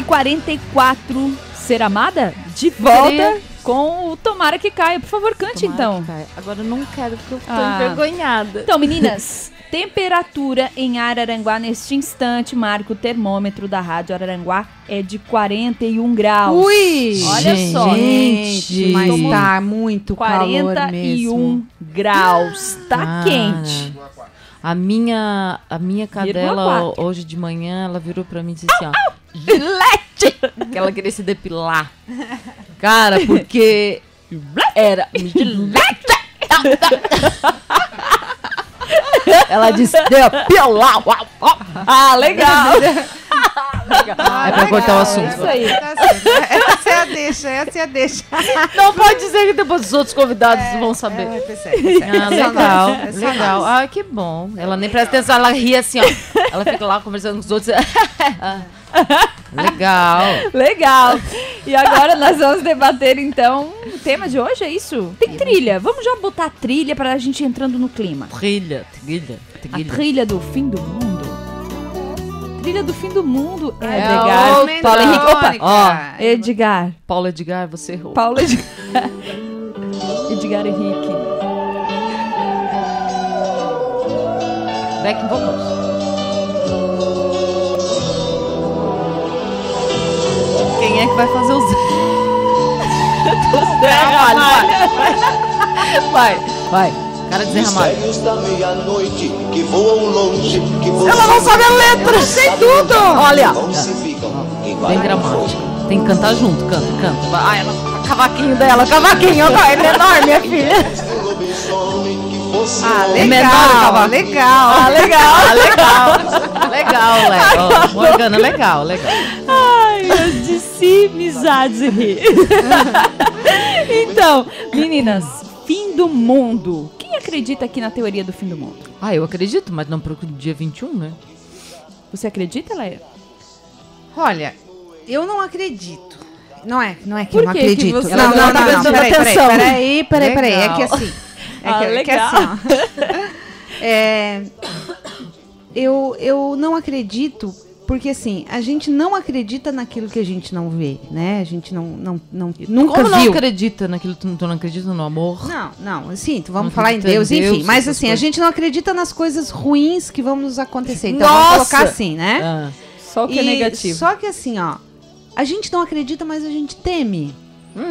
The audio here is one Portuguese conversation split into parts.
11h44. Ser amada? De volta com o Tomara que Caia. Por favor, cante então. Agora eu não quero porque eu tô envergonhada. Então, meninas, temperatura em Araranguá neste instante, marca o termômetro da Rádio Araranguá, é de 41 graus. Ui! Olha só, gente, mas tá muito 41 calor mesmo. graus. Tá quente. A minha cadela hoje de manhã, ela virou pra mim e disse assim, ó, Gillette! Que ela queria se depilar. Cara, porque era Gillette! Ela disse, depilar! Ah, legal! É pra cortar o assunto. Isso aí. Essa é a deixa. Não pode dizer que depois os outros convidados vão saber. Legal. Ah, que bom. Ela nem presta atenção, ela ri assim, ó. Ela fica lá conversando com os outros. Legal. E agora nós vamos debater, então, o tema de hoje é isso? Tem trilha. Vamos já botar a trilha pra gente entrando no clima. Trilha. A trilha do fim do mundo. Trilha do fim do mundo. Edgar. Paulo Henrique. Opa. Edgar. Paulo Edgar, você errou. Paulo Edgar. Edgar Henrique. Back vocals. Quem é que vai fazer os... Zé Ramalho. Vai. Cara de Zé Ramalho. Mistérios da meia-noite que voam longe, que voam... Ela não sabe a letra, eu sei tudo. Olha. Bem dramático. Tem que cantar junto, canta. Ai, ela... Cavaquinho dela, é menor, minha filha. Legal. Morgana, legal. Ai, eu disse amizades e rir. Então, meninas, fim do mundo. Quem acredita aqui na teoria do fim do mundo? Ah, eu acredito, mas não pro dia 21, né? Você acredita, Leia? Olha, eu não acredito. Não é que Por eu não que acredito. você Não, peraí. Legal. É que assim. Eu não acredito, porque assim, a gente não acredita naquilo que a gente não vê, né? A gente nunca Como viu. não acredita naquilo que tu não acredita no amor? Não, assim, vamos falar em Deus, enfim. Mas assim, a gente não acredita nas coisas ruins que vão nos acontecer. Então vamos colocar assim, né? Só o que é negativo. Só que assim, ó, a gente não acredita, mas a gente teme.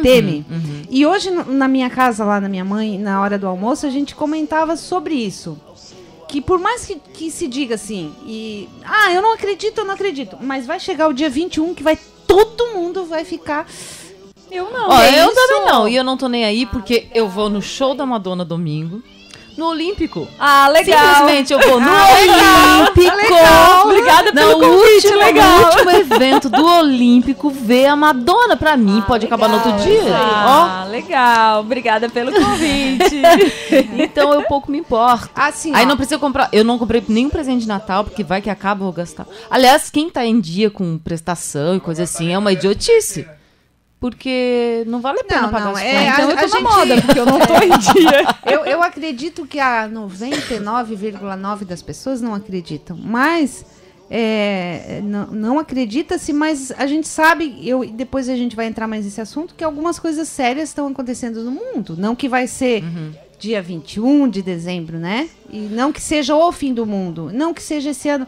Teme. E hoje, na minha casa, lá na minha mãe, na hora do almoço, a gente comentava sobre isso. Que por mais que se diga assim, eu não acredito, mas vai chegar o dia 21 que todo mundo vai ficar... Eu não. Eu também não. E eu não tô nem aí porque eu vou no show da Madonna domingo. No Olímpico. Ah, legal. Simplesmente eu vou no Olímpico. Legal. Obrigada pelo convite, legal. No último evento do Olímpico, ver a Madonna. Pra mim, pode acabar no outro dia. Legal. Obrigada pelo convite. Então, eu pouco me importo. Assim, aí não precisa comprar... Eu não comprei nenhum presente de Natal, porque vai que acaba, eu vou gastar. Aliás, quem tá em dia com prestação e coisa assim, é uma idiotice. Porque não vale a pena pagar as contas. Então eu tô na moda, porque eu não tô em dia. Eu acredito que a 99,9% das pessoas não acreditam. Mas não acredita-se, mas a gente sabe, depois a gente vai entrar mais nesse assunto, que algumas coisas sérias estão acontecendo no mundo. Não que vai ser dia 21 de dezembro, né? E não que seja o fim do mundo. Não que seja esse ano...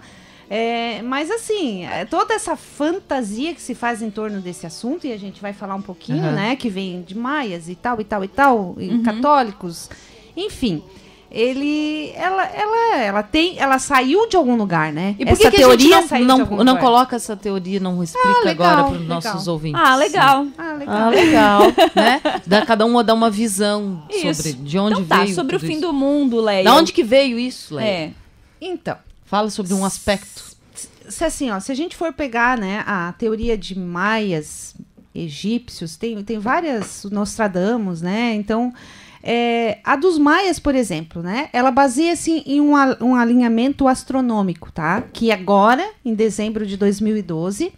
mas assim, toda essa fantasia que se faz em torno desse assunto, e a gente vai falar um pouquinho, né, que vem de maias e tal, e católicos, enfim, ela saiu de algum lugar, né? E por que a gente não coloca essa teoria, não explica agora para os nossos ouvintes? Legal. Legal. Né? Cada uma dá uma visão sobre de onde veio. Sobre o fim do mundo, Leia. Da onde que veio isso, Leia? Então, fala sobre um aspecto. Se a gente for pegar, né, a teoria de maias, egípcios, tem várias Nostradamus, né? Então, a dos maias, por exemplo, né? Ela baseia-se em um alinhamento astronômico, tá? Que agora, em dezembro de 2012,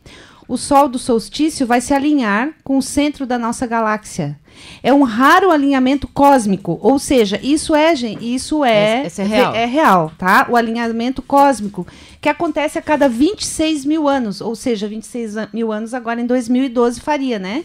o Sol do solstício vai se alinhar com o centro da nossa galáxia. É um raro alinhamento cósmico, ou seja, isso é real. É real, tá? O alinhamento cósmico, que acontece a cada 26 mil anos, ou seja, 26 mil anos agora em 2012 faria, né?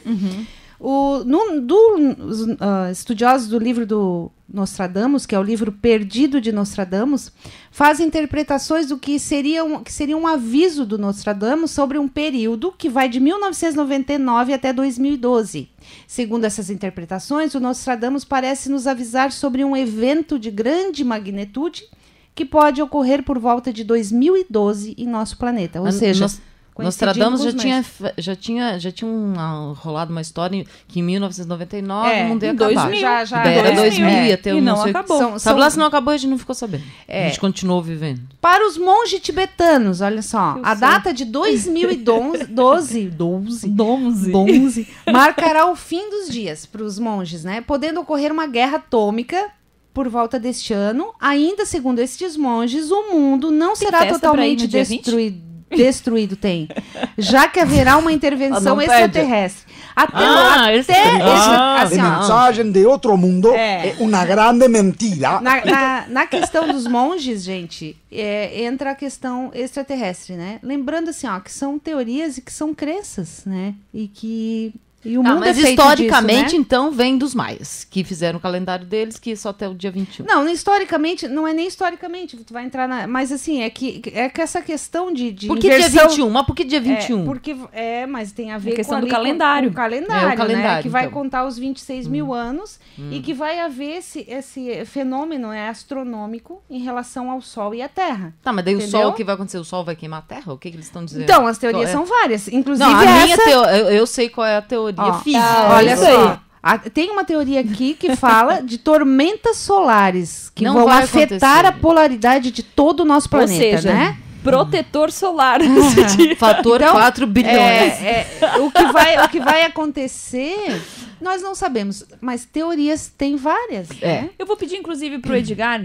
Estudiosos do livro do Nostradamus, que é o livro perdido de Nostradamus, fazem interpretações do que seria um aviso do Nostradamus sobre um período que vai de 1999 até 2012. Segundo essas interpretações, o Nostradamus parece nos avisar sobre um evento de grande magnitude que pode ocorrer por volta de 2012 em nosso planeta. Ou seja, Nostradamus já tinha rolado uma história que em 1999 o mundo ia acabar. 2000, era 2000 ia ter e não acabou. Sabe lá se não acabou, a gente não ficou sabendo. A gente continuou vivendo. Para os monges tibetanos, olha só, a data de 2012 marcará o fim dos dias para os monges, né? Podendo ocorrer uma guerra atômica por volta deste ano. Ainda segundo estes monges, o mundo não será totalmente destruído, já que haverá uma intervenção extraterrestre. A mensagem de outro mundo é uma grande mentira. Na questão dos monges, gente, entra a questão extraterrestre, né? Lembrando assim, que são teorias e que são crenças, né? E o mundo mas historicamente, disso, né? Então, vem dos maias, que fizeram o calendário deles, que só até o dia 21. Não, historicamente, não é nem historicamente, tu vai entrar mas assim, é que essa questão de por que inversão, dia 21? Mas por que dia 21? Mas tem a ver a questão com do calendário. Com o calendário, né? Que vai então contar os 26 mil anos e que vai haver esse fenômeno astronômico em relação ao Sol e à Terra. Tá, mas daí o Sol, o que vai acontecer? O Sol vai queimar a Terra? O que eles estão dizendo? Então, as teorias são várias. Inclusive eu sei qual é a teoria. Olha só, tem uma teoria aqui que fala de tormentas solares que vão afetar a polaridade de todo o nosso planeta, ou seja, né? Protetor solar. Fator 4 bilhões. O que vai acontecer, nós não sabemos, mas teorias tem várias. Né? Eu vou pedir, inclusive, pro Edgar,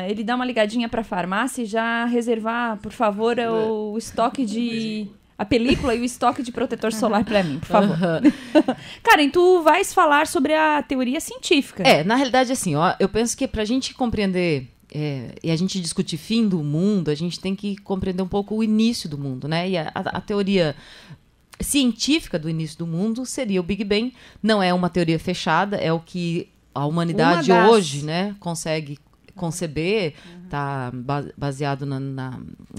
ele dar uma ligadinha pra farmácia e já reservar, por favor, o estoque de... a película e o estoque de protetor solar pra mim, por favor. Karen, tu vais falar sobre a teoria científica. Na realidade, assim, eu penso que pra gente compreender e a gente discutir fim do mundo, a gente tem que compreender um pouco o início do mundo, né? E a teoria científica do início do mundo seria o Big Bang. Não é uma teoria fechada, é o que a humanidade hoje, né, consegue conceber, está baseado na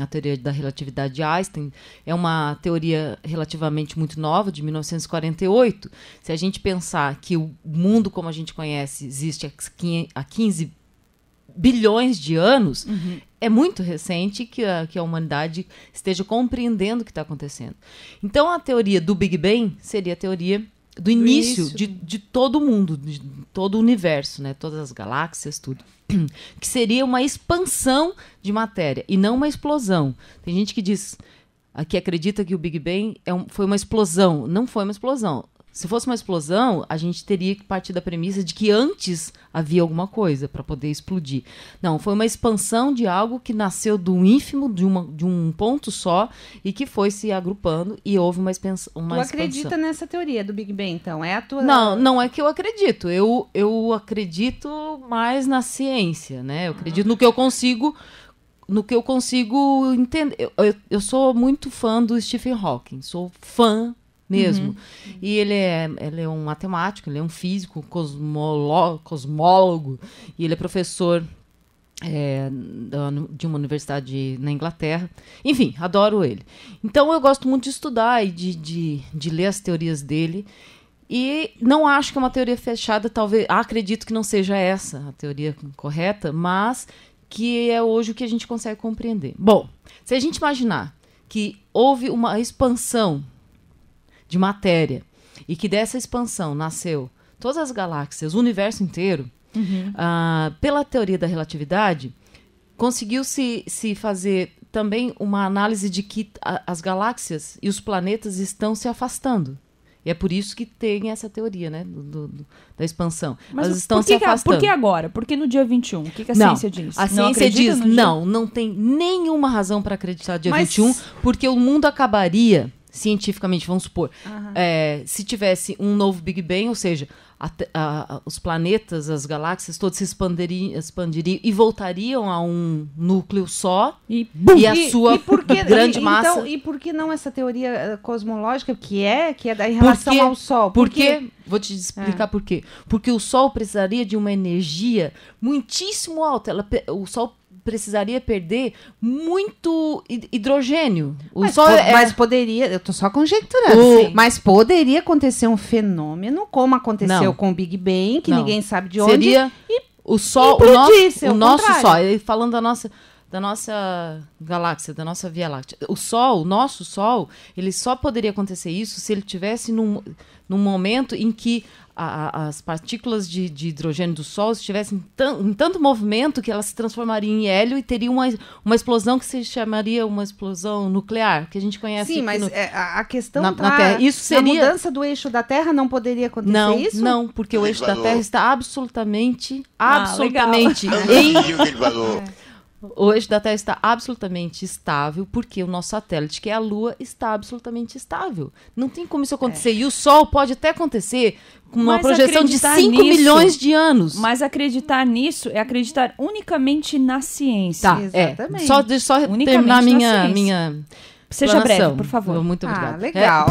teoria da relatividade de Einstein. É uma teoria relativamente muito nova, de 1948. Se a gente pensar que o mundo como a gente conhece existe há 15 bilhões de anos, é muito recente que a humanidade esteja compreendendo o que está acontecendo. Então, a teoria do Big Bang seria a teoria do início de todo o mundo, de todo o universo, né? Todas as galáxias, tudo. Que seria uma expansão de matéria e não uma explosão. Tem gente que diz, que acredita que o Big Bang foi uma explosão. Não foi uma explosão. Se fosse uma explosão, a gente teria que partir da premissa de que antes havia alguma coisa para poder explodir. Não, foi uma expansão de algo que nasceu do ínfimo, de um ponto só, e que foi se agrupando e houve uma expansão. Tu acredita nessa teoria do Big Bang, então? É a tua... Não é que eu acredito. Eu acredito mais na ciência, né? Eu acredito no que eu consigo entender. Eu sou muito fã do Stephen Hawking, sou fã mesmo. E ele é um matemático, ele é um físico, cosmólogo, e ele é professor de uma universidade na Inglaterra. Enfim, adoro ele. Então eu gosto muito de estudar e de ler as teorias dele. E não acho que é uma teoria fechada, talvez. Acredito que não seja essa a teoria correta, mas que é hoje o que a gente consegue compreender. Bom, se a gente imaginar que houve uma expansão de matéria, e que dessa expansão nasceu todas as galáxias, o universo inteiro, pela teoria da relatividade, conseguiu-se fazer também uma análise de que as galáxias e os planetas estão se afastando. E é por isso que tem essa teoria, né, da expansão. Mas elas estão se afastando. Por que agora? Por que no dia 21? O que a ciência diz? A ciência diz, não tem nenhuma razão para acreditar no dia 21, porque o mundo acabaria... cientificamente, vamos supor, se tivesse um novo Big Bang, ou seja, os planetas, as galáxias todos se expandiriam e voltariam a um núcleo só e a sua grande massa. Então, e por que não essa teoria cosmológica que é em relação ao Sol? Porque vou te explicar por quê. Porque o Sol precisaria de uma energia muitíssimo alta. O Sol precisaria perder muito hidrogênio. Mas poderia, eu tô só conjecturando, mas poderia acontecer um fenômeno, como aconteceu com o Big Bang, que ninguém sabe de onde. Seria o Sol, o nosso Sol, falando da nossa galáxia, da nossa Via Láctea. O nosso Sol, ele só poderia acontecer isso se ele tivesse num momento em que as partículas de hidrogênio do Sol estivessem em tanto movimento que elas se transformariam em hélio e teria uma explosão que se chamaria uma explosão nuclear, que a gente conhece. Sim, mas a questão na Terra. Isso seria... a mudança do eixo da Terra não poderia acontecer isso? Não, porque o eixo da Terra está absolutamente O eixo da Terra está absolutamente estável, porque o nosso satélite, que é a Lua, está absolutamente estável. Não tem como isso acontecer. E o Sol pode até acontecer com uma projeção de 5 milhões de anos. Mas acreditar nisso é acreditar unicamente na ciência. Tá, exatamente. Só terminar minha Seja breve, por favor. Muito obrigada. Legal.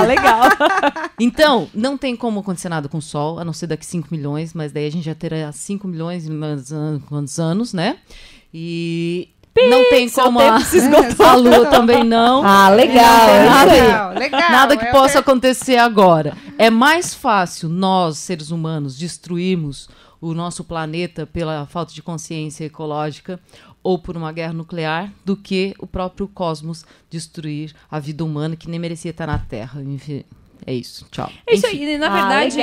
Legal. Então, não tem como acontecer nada com o Sol, a não ser daqui 5 milhões, mas daí a gente já terá 5 milhões quantos anos, né? E não tem como a Lua também não. Legal. Nada que possa acontecer agora. É mais fácil nós, seres humanos, destruirmos o nosso planeta pela falta de consciência ecológica ou por uma guerra nuclear do que o próprio cosmos destruir a vida humana que nem merecia estar na Terra. Enfim. É isso, tchau. É isso aí, na verdade,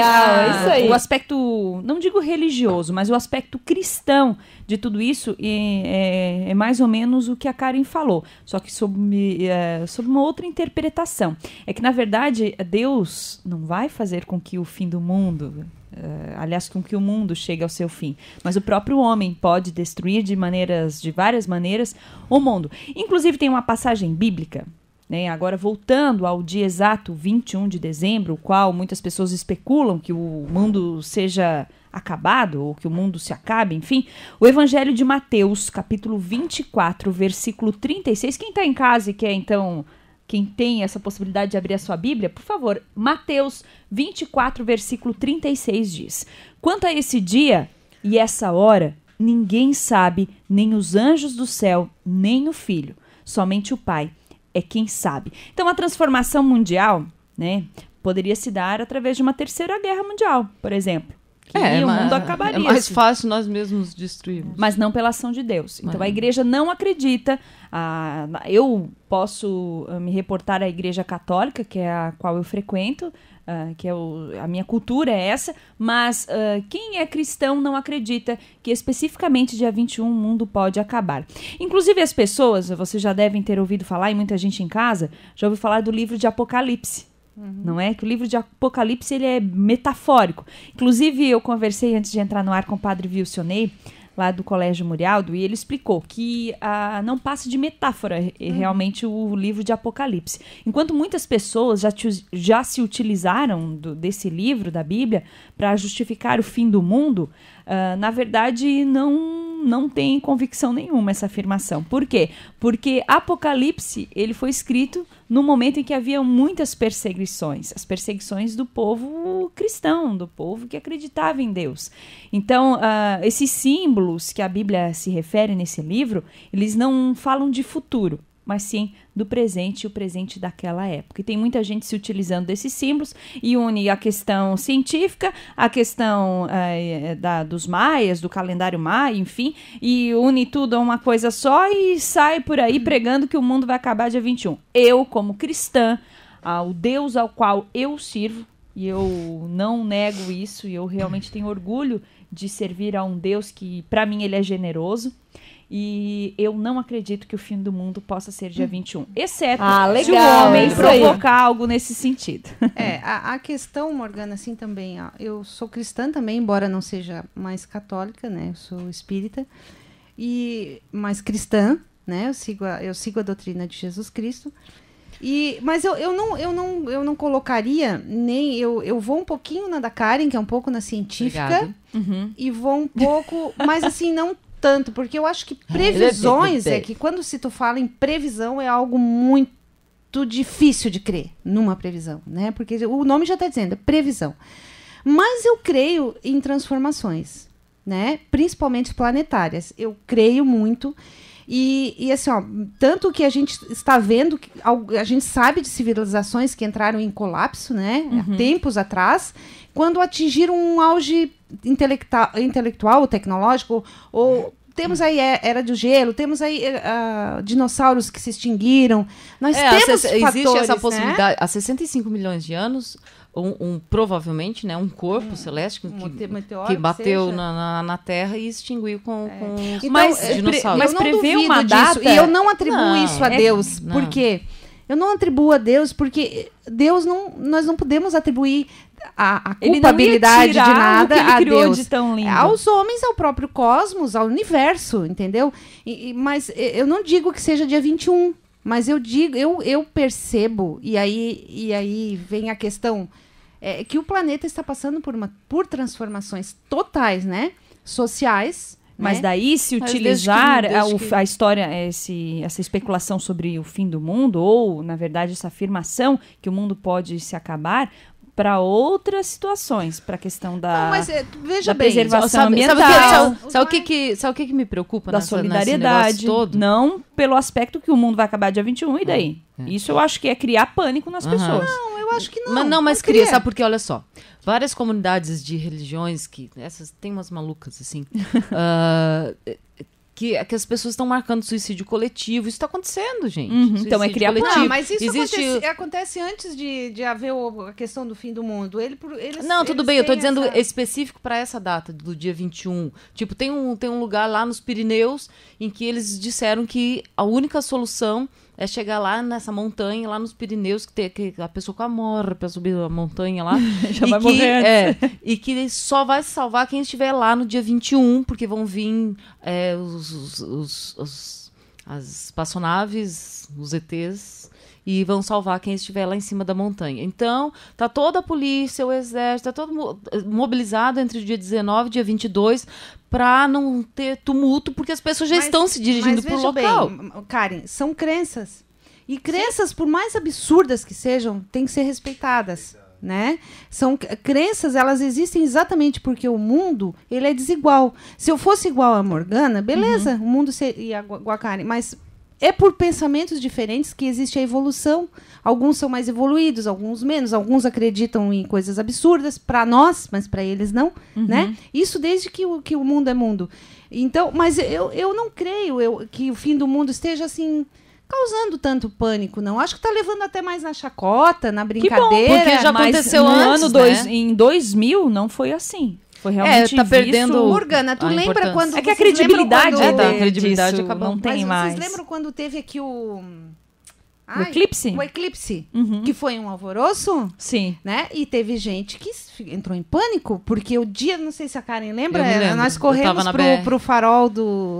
o aspecto, não digo religioso, mas o aspecto cristão de tudo isso é mais ou menos o que a Karen falou, só que sob uma outra interpretação. É que, na verdade, Deus não vai fazer com que o fim do mundo, aliás, com que o mundo chegue ao seu fim, mas o próprio homem pode destruir de várias maneiras o mundo. Inclusive, tem uma passagem bíblica, agora, voltando ao dia exato, 21 de dezembro, o qual muitas pessoas especulam que o mundo seja acabado, ou que o mundo se acabe, enfim, o Evangelho de Mateus, capítulo 24, versículo 36. Quem está em casa e quer, então, quem tem essa possibilidade de abrir a sua Bíblia, por favor, Mateus 24, versículo 36 diz: quanto a esse dia e essa hora, ninguém sabe, nem os anjos do céu, nem o Filho, somente o Pai é quem sabe. Então, a transformação mundial, poderia se dar através de uma terceira guerra mundial, por exemplo. Que o mundo acabaria. É mais fácil nós mesmos destruirmos. Mas não pela ação de Deus. Então, a igreja não acredita. Eu posso me reportar à igreja católica, que é a qual eu frequento, que a minha cultura é essa, mas quem é cristão não acredita que especificamente dia 21 o mundo pode acabar. Inclusive as pessoas, vocês já devem ter ouvido falar, e muita gente em casa já ouviu falar do livro de Apocalipse. Não é? Que o livro de Apocalipse ele é metafórico. Inclusive eu conversei antes de entrar no ar com o padre Vilsionei, lá do Colégio Murialdo, e ele explicou que não passa de metáfora realmente o livro de Apocalipse. Enquanto muitas pessoas já se utilizaram desse livro da Bíblia para justificar o fim do mundo, na verdade não tem convicção nenhuma essa afirmação. Por quê? Porque Apocalipse ele foi escrito no momento em que havia muitas perseguições, as perseguições do povo cristão, do povo que acreditava em Deus. Então, esses símbolos que a Bíblia se refere nesse livro, eles não falam de futuro, mas sim do presente e o presente daquela época. E tem muita gente se utilizando desses símbolos e une a questão científica, a questão dos maias, do calendário maia, enfim, e une tudo a uma coisa só e sai por aí pregando que o mundo vai acabar dia 21. Eu, como cristã, o Deus ao qual eu sirvo, e eu não nego isso, e eu realmente tenho orgulho de servir a um Deus que, para mim, ele é generoso. E eu não acredito que o fim do mundo possa ser dia 21. Exceto se o homem provocar algo nesse sentido. A questão, Morgana, assim também, eu sou cristã também, embora não seja mais católica, eu sou espírita, mas cristã, eu sigo a doutrina de Jesus Cristo. Mas eu não colocaria nem... Eu vou um pouquinho na da Karen, que é um pouco na científica. E vou um pouco... Mas assim, não tanto. Porque eu acho que previsões... É que quando se tu fala em previsão, é algo muito difícil de crer numa previsão, né? Porque o nome já está dizendo, é previsão. Mas eu creio em transformações, né? Principalmente planetárias. Eu creio muito... E assim, ó, tanto que a gente está vendo, a gente sabe de civilizações que entraram em colapso, né? Há tempos atrás, quando atingiram um auge intelectual, tecnológico, ou temos aí era do gelo, temos aí dinossauros que se extinguiram. Nós temos fatores, existe essa possibilidade, né? há 65 milhões de anos, provavelmente, né, um corpo celeste que bateu na Terra e extinguiu com os dinossauros. Mas prevê uma data... E eu não atribuo isso a Deus. Por quê? Eu não atribuo a Deus porque Deus nós não podemos atribuir a culpabilidade de nada a Deus. De tão lindo. Aos homens, ao próprio cosmos, ao universo, entendeu? Mas eu não digo que seja dia 21. Mas eu digo, eu percebo, e aí vem a questão, que o planeta está passando por transformações totais, né? Sociais. Mas daí, se utilizar a história, essa especulação sobre o fim do mundo, ou, na verdade, essa afirmação que o mundo pode se acabar, para outras situações, para a questão da, veja bem, preservação ambiental. Sabe o que me preocupa da solidariedade, todo? Não pelo aspecto que o mundo vai acabar dia 21, e daí? Isso eu acho que é criar pânico nas pessoas. Não, eu acho que não. Mas cria, sabe? Porque, olha só, várias comunidades de religiões, essas tem umas malucas, assim, que as pessoas estão marcando suicídio coletivo. Isso está acontecendo, gente. Então é criar pânico. Não, mas isso acontece antes de haver a questão do fim do mundo. Tudo bem, eu estou dizendo específico para essa data, do dia 21. Tipo, tem um lugar lá nos Pirineus em que eles disseram que a única solução é chegar lá nessa montanha, lá nos Pirineus, que a pessoa morre para subir a montanha lá. Já vai morrer. E que só vai salvar quem estiver lá no dia 21, porque vão vir as espaçonaves, os ETs, e vão salvar quem estiver lá em cima da montanha. Então, tá toda a polícia, o exército, tá todo mobilizado entre o dia 19 e o dia 22 para não ter tumulto, porque as pessoas já estão se dirigindo para o local. Bem, Karen, são crenças. E crenças, por mais absurdas que sejam, têm que ser respeitadas, né? São crenças, elas existem exatamente porque o mundo, ele é desigual. Se eu fosse igual a Morgana, beleza, o mundo seria igual a Karen, mas é por pensamentos diferentes que existe a evolução. Alguns são mais evoluídos, alguns menos. Alguns acreditam em coisas absurdas para nós, mas para eles não, né? Isso desde que o mundo é mundo. Então, mas eu não creio que o fim do mundo esteja assim causando tanto pânico, não. Acho que está levando até mais na chacota, na brincadeira. Que bom, porque já aconteceu antes, né? Em 2000 não foi assim. Foi realmente tá perdendo. Morgana, tu lembra quando... É que a credibilidade a credibilidade acabou. Não tem mais. Vocês lembram quando teve aqui o eclipse? O eclipse, que foi um alvoroço? Sim. Né? E teve gente que entrou em pânico, porque o dia, não sei se a Karen lembra, nós eu corremos pro farol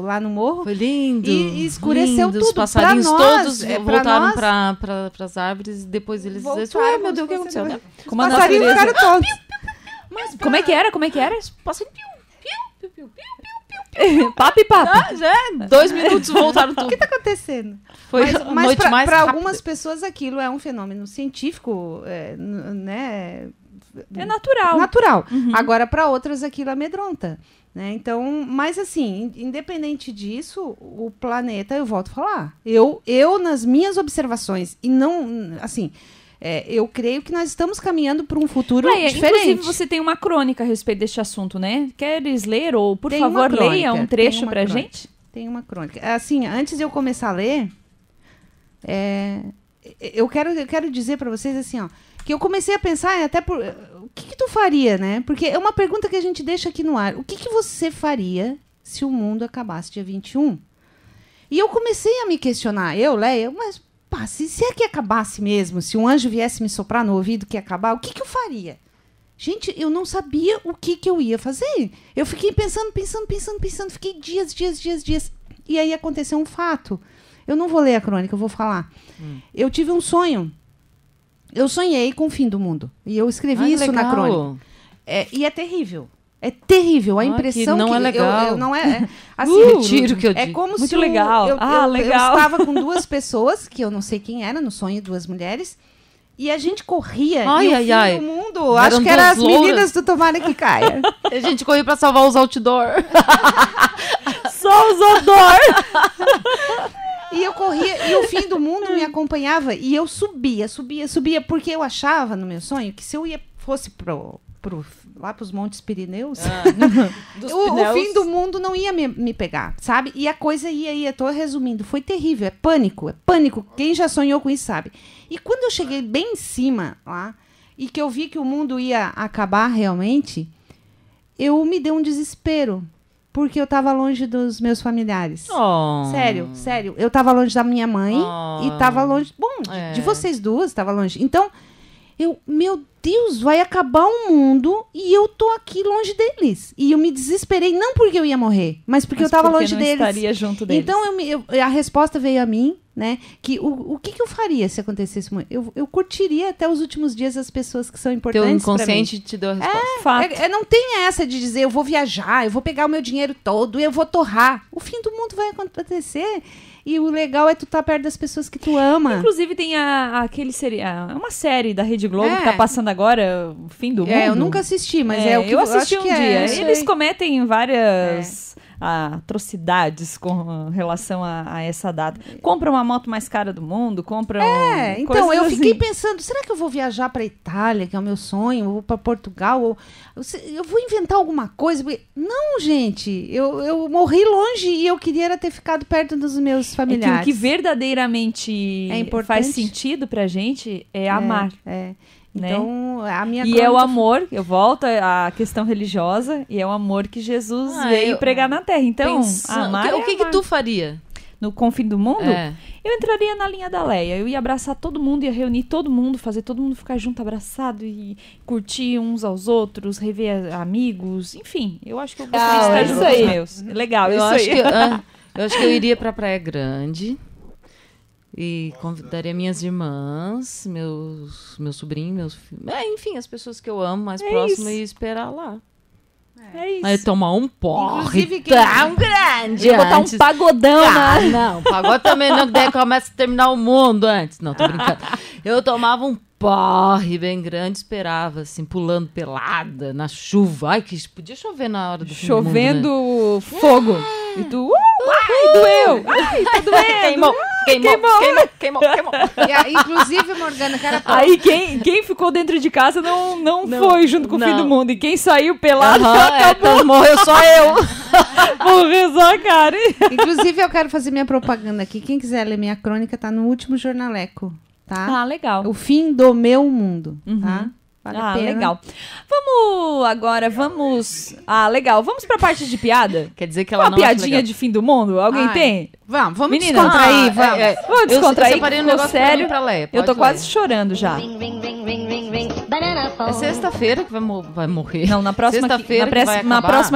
lá no morro. Foi lindo. E escureceu tudo. Os passarinhos todos voltaram para as árvores e depois eles disseram, meu Deus, o que aconteceu? Os passarinhos ficaram todos. Mas como é que era? Passarinho. Papo e papo. 2 minutos voltaram tudo. O que está acontecendo? Foi mas mais para algumas pessoas aquilo é um fenômeno científico, né? É natural. Natural. Agora, para outras, aquilo amedronta. Né? Então, mas assim, independente disso, o planeta, eu volto a falar. Eu nas minhas observações, e não, assim... eu creio que nós estamos caminhando para um futuro diferente. Inclusive, você tem uma crônica a respeito deste assunto, né? Queres ler? Ou, por favor, leia um trecho pra gente? Tem uma crônica. Assim, antes de eu começar a ler, eu quero dizer para vocês assim, ó, que eu comecei a pensar até o que tu faria, né? Porque é uma pergunta que a gente deixa aqui no ar. O que você faria se o mundo acabasse dia 21? E eu comecei a me questionar, Leia, mas... se é que acabasse mesmo, se um anjo viesse me soprar no ouvido que ia acabar, o que eu faria? Gente, eu não sabia o que eu ia fazer. Eu fiquei pensando, fiquei dias. E aí aconteceu um fato. Eu não vou ler a crônica, eu vou falar. Eu tive um sonho. Eu sonhei com o fim do mundo. E eu escrevi isso na crônica. E é terrível. É terrível. A impressão não que é legal. eu não é... Assim, retiro que eu digo. É como muito se legal. Eu legal. estava com 2 pessoas, que eu não sei quem era, no sonho, 2 mulheres, e a gente corria. E o fim do mundo, acho que eram as meninas do Tomara que Caia. A gente corria pra salvar os outdoor. Só os outdoor. E eu corria, e o fim do mundo me acompanhava, e eu subia, porque eu achava no meu sonho que se eu fosse lá para os Montes Pirineus, o fim do mundo não ia me pegar, sabe? E a coisa ia, tô resumindo, foi terrível, é pânico. Quem já sonhou com isso sabe. E quando eu cheguei bem em cima lá, e que eu vi que o mundo ia acabar realmente, eu me dei um desespero. Porque eu estava longe dos meus familiares. Sério. Eu estava longe da minha mãe e estava longe... Bom, de vocês duas, estava longe. Então, meu Deus, vai acabar o mundo e eu tô aqui longe deles. E eu me desesperei, não porque eu ia morrer, mas porque eu estava longe deles. Estaria junto deles. Então, a resposta veio a mim, né? Que o que eu faria se acontecesse? Eu curtiria até os últimos dias as pessoas que são importantes. Teu inconsciente te deu a resposta. Não tem essa de dizer, eu vou viajar, eu vou pegar o meu dinheiro todo, eu vou torrar. O fim do mundo vai acontecer. E o legal é tu estar perto das pessoas que tu ama. Inclusive tem uma série da Rede Globo que tá passando agora, o Fim do Mundo. Eu nunca assisti, mas é o que eu assisti um dia. Eles cometem várias atrocidades com relação a essa data. Compra uma moto mais cara do mundo, então eu fiquei assim. pensando, será que eu vou viajar para Itália, que é o meu sonho, ou para Portugal, eu vou inventar alguma coisa? Não, gente, eu morri longe e eu queria ter ficado perto dos meus familiares. O que verdadeiramente faz sentido pra gente é amar. Então, a minha E é o amor, eu volto à questão religiosa, e é o amor que Jesus veio pregar na Terra. Então, amar o que tu faria? Com o fim do mundo? Eu entraria na linha da Leia. Eu ia abraçar todo mundo, ia reunir todo mundo, fazer todo mundo ficar junto, abraçado, e curtir uns aos outros, rever amigos, enfim. Eu acho que eu gostaria de estar junto com os meus. Legal, eu acho que eu iria pra Praia Grande. E convidaria minhas irmãs, meus sobrinhos, meus filhos. Enfim, as pessoas que eu amo mais próximas e esperar lá. É isso. Aí tomar um porre tão grande. E botar um pagodão Não, pagode também não, que daí começa a terminar o mundo antes. Não, tô brincando. Eu tomava um porre bem grande, esperava, assim, pulando pelada, na chuva. Ai, que podia chover na hora do chovendo mundo, né? Fogo. E tu, ai, doeu. Ai, tá doendo. Queimou. Inclusive, Morgana, aí quem ficou dentro de casa não foi junto com o fim do mundo. E quem saiu pelado acabou. Então morreu só eu. Morreu só a cara. Inclusive, eu quero fazer minha propaganda aqui. Quem quiser ler minha crônica, tá no último jornaleco. Tá? Legal. O fim do meu mundo, tá? Vale a pena. Legal. Legal. Vamos pra parte de piada? Quer dizer que ela não piadinha de fim do mundo? Alguém tem? Vamos Menina, descontrair, vamos descontrair. Eu separei um negócio sério pra ler. Eu tô quase chorando já. É sexta-feira que vai morrer. Não, na próxima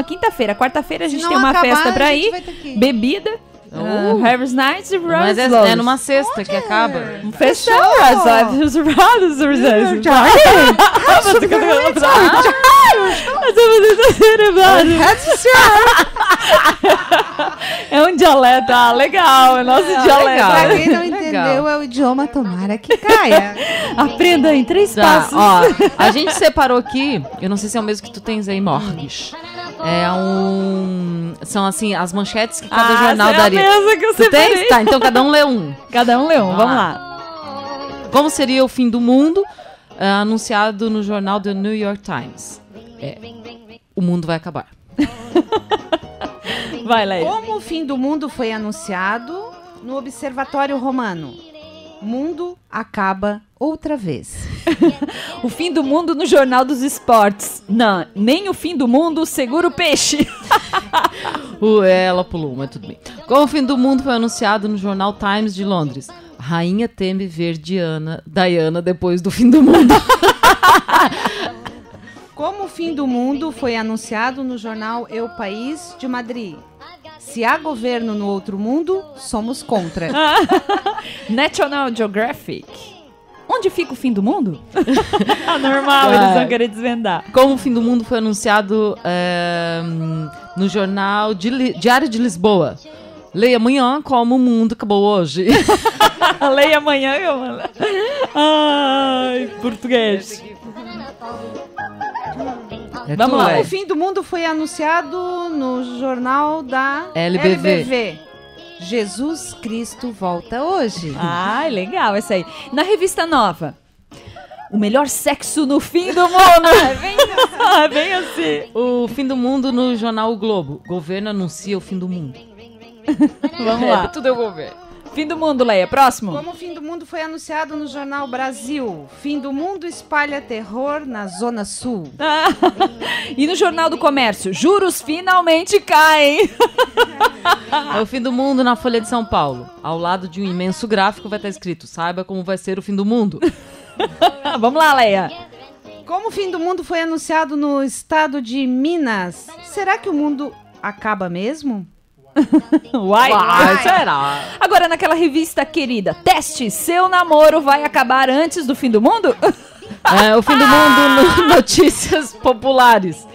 quinta-feira. Quarta-feira a gente tem uma festa pra ir. Bebida. Harvest Nights e Mas é numa sexta que acaba. Fechou! É um dialeto, legal, é nosso dialeto. Pra quem não entendeu, é o idioma Tomara que Caia. Aprenda em 3 passos. Ó, a gente separou aqui, eu não sei se é o mesmo que tu tens aí, Morris. São assim, as manchetes que cada jornal daria. Mesma que eu separei. Tá, então cada um lê um. Vamos lá. Como seria o fim do mundo anunciado no jornal The New York Times? O mundo vai acabar. Vai, Leia. Como o fim do mundo foi anunciado no Observatório Romano? Mundo acaba outra vez. O fim do mundo no Jornal dos Esportes. Não, nem o fim do mundo segura o peixe. Ela pulou, mas tudo bem. Como o fim do mundo foi anunciado no jornal Times de Londres? Rainha teme ver Diana depois do fim do mundo. Como o fim do mundo foi anunciado no jornal El País de Madrid? Se há governo no outro mundo, somos contra. National Geographic. Onde fica o fim do mundo? Normal, eles vão querer desvendar. Como o fim do mundo foi anunciado no jornal Diário de Lisboa. Leia amanhã como o mundo acabou hoje. Leia amanhã, mano. Ai, português. Vamos lá. O fim do mundo foi anunciado no jornal da LBV. Jesus Cristo volta hoje. Ai, legal essa aí. Na revista Nova. O melhor sexo no fim do mundo. Bem assim. O fim do mundo no jornal O Globo. Governo anuncia o fim do mundo. Vamos lá. Tudo é o governo. Fim do mundo, Leia. Próximo. Como o fim do mundo foi anunciado no jornal Brasil. Fim do mundo espalha terror na Zona Sul. E no jornal do Comércio. Juros finalmente caem. É o fim do mundo na Folha de São Paulo. Ao lado de um imenso gráfico vai estar escrito: saiba como vai ser o fim do mundo. Vamos lá, Leia. Como o fim do mundo foi anunciado no estado de Minas. Será que o mundo acaba mesmo? Uai, será? Agora, naquela revista querida, teste, seu namoro vai acabar antes do fim do mundo? O fim do mundo, notícias populares.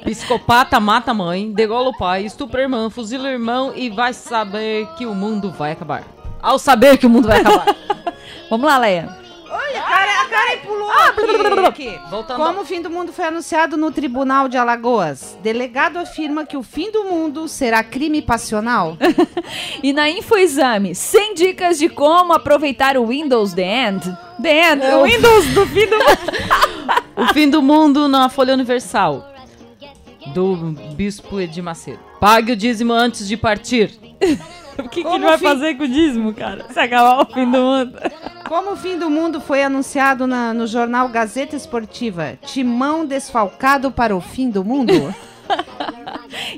Psicopata mata a mãe, degola o pai, estupra a irmã, fuzila o irmão e vai saber que o mundo vai acabar. Ao saber que o mundo vai acabar. Vamos lá, Leia. Olha, a Karen pulou aqui. Como o fim do mundo foi anunciado no Tribunal de Alagoas. Delegado afirma que o fim do mundo será crime passional. E na Infoexame, 100 dicas de como aproveitar o Windows The End. The End, o Windows do fim do mundo. O fim do mundo na Folha Universal. Do Bispo Edir Macedo. Pague o dízimo antes de partir. O que ele vai fazer com o dízimo, cara? Se acabar o fim do mundo. Como o fim do mundo foi anunciado no jornal Gazeta Esportiva. Timão desfalcado para o fim do mundo.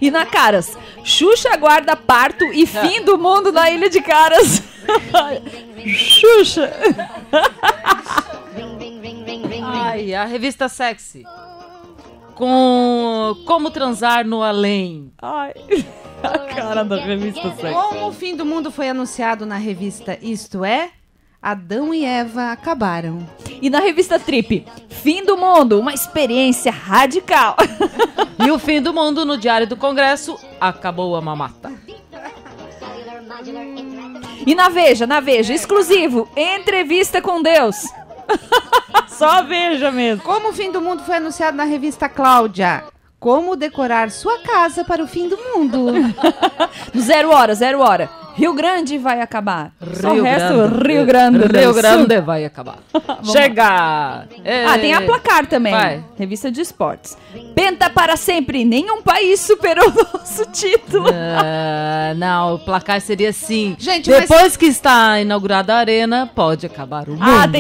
E na Caras, Xuxa aguarda parto e fim do mundo na Ilha de Caras. Xuxa. Ai, a revista Sexy. Com como transar no além. Ai, a cara da revista Sexy. Como o fim do mundo foi anunciado na revista Isto É, Adão e Eva acabaram. E na revista Trip, fim do mundo, uma experiência radical. E o fim do mundo no Diário do Congresso, acabou a mamata. E na Veja, exclusivo, entrevista com Deus. Só Veja mesmo. Como o fim do mundo foi anunciado na revista Cláudia. Como decorar sua casa para o fim do mundo. No 0 hora. Rio Grande vai acabar. Rio Grande vai acabar. Chega! Tem a Placar também. Vai. Revista de esportes. Penta para sempre. Nenhum país superou o nosso título. Não, o Placar seria assim. Gente, depois que está inaugurada a arena, pode acabar o mundo.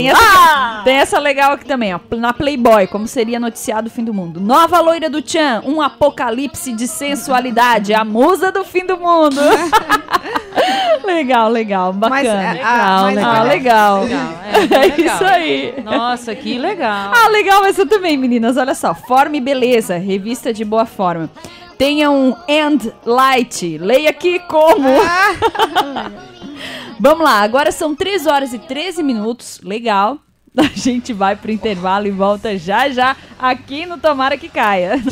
Tem essa legal aqui também, ó. Na Playboy, como seria noticiado o fim do mundo. Nova loira do Tchan, um apocalipse de sensualidade. A musa do fim do mundo. Legal, bacana. Legal. É isso aí. Nossa, que legal. Legal essa também, meninas. Olha só, Forma e Beleza, revista de boa forma. Tenha um End Light. Leia aqui como. Vamos lá, agora são 3 horas e 13 minutos. Legal. A gente vai pro intervalo e volta já aqui no Tomara que Caia.